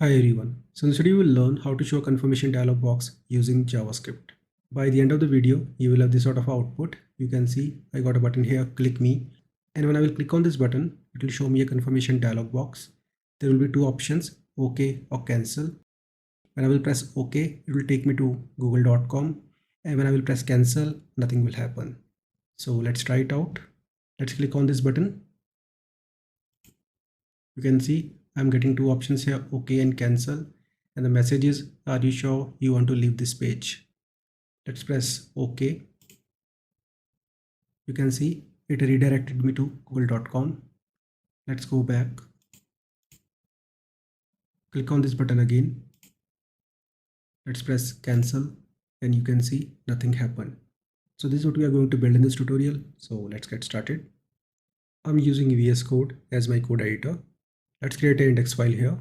Hi everyone. So in this video, you will learn how to show a confirmation dialog box using JavaScript. By the end of the video, you will have this sort of output. You can see I got a button here, click me. And when I will click on this button, it will show me a confirmation dialog box. There will be two options, OK or cancel. When I will press OK, it will take me to google.com. And when I will press cancel, nothing will happen. So let's try it out. Let's click on this button. You can see I'm getting two options here, OK and cancel. And the message is, are you sure you want to leave this page? Let's press OK. You can see it redirected me to google.com. Let's go back. Click on this button again. Let's press cancel and you can see nothing happened. So this is what we are going to build in this tutorial. So let's get started. I'm using VS Code as my code editor. Let's create an index file here.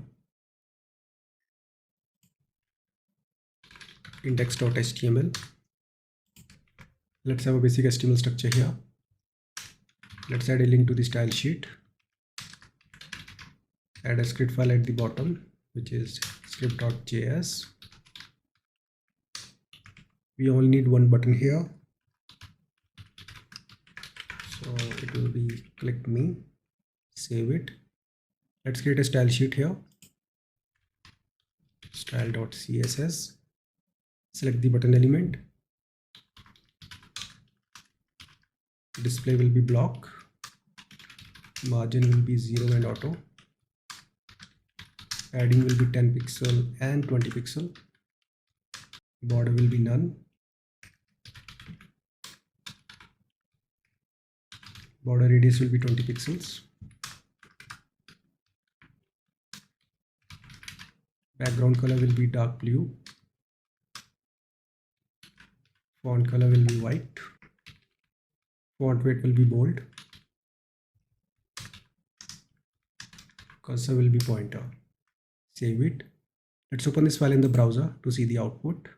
Index.html. Let's have a basic HTML structure here. Let's add a link to the style sheet. Add a script file at the bottom, which is script.js. We only need one button here. So it will be click me, save it. Let's create a style sheet here. Style.css. Select the button element. Display will be block. Margin will be 0 and auto. Padding will be 10 pixel and 20 pixel. Border will be none. Border radius will be 20 pixels. Background color will be dark blue. Font color will be white. Font weight will be bold. Cursor will be pointer. Save it. Let's open this file in the browser to see the output.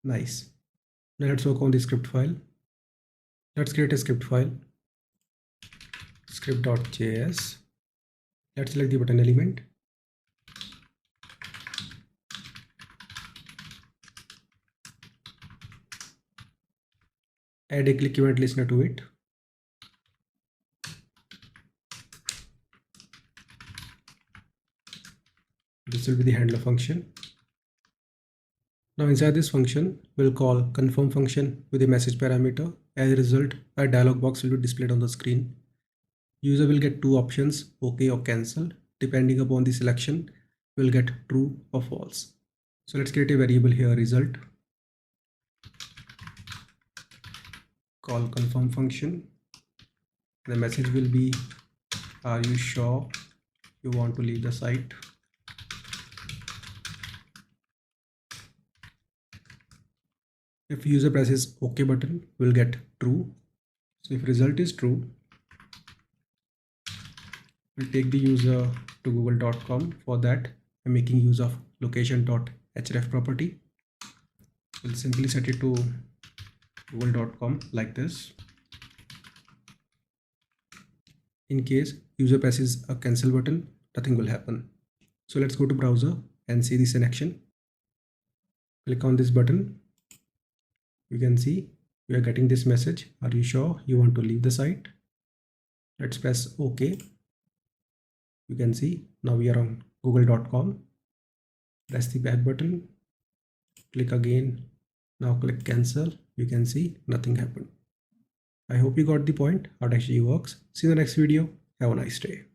Nice. Now let's work on the script file. Let's create a script file. Script.js. Let's select the button element. Add a click event listener to it. This will be the handler function. Now inside this function, we'll call confirm function with a message parameter. As a result, a dialog box will be displayed on the screen. User will get two options, OK or cancel. Depending upon the selection, we'll get true or false. So let's create a variable here, result. Call confirm function. The message will be, are you sure you want to leave the site? If user presses OK button, we'll get true. So if result is true, we'll take the user to google.com. For that, I'm making use of location.href property. We'll simply set it to google.com like this. In case user presses a cancel button, nothing will happen. So let's go to browser and see this in action. Click on this button. You can see we are getting this message. Are you sure you want to leave the site? Let's press OK. You can see now we are on google.com. Press the back button. Click again. Now click cancel. You can see nothing happened. I hope you got the point how it actually works. See you in the next video. Have a nice day.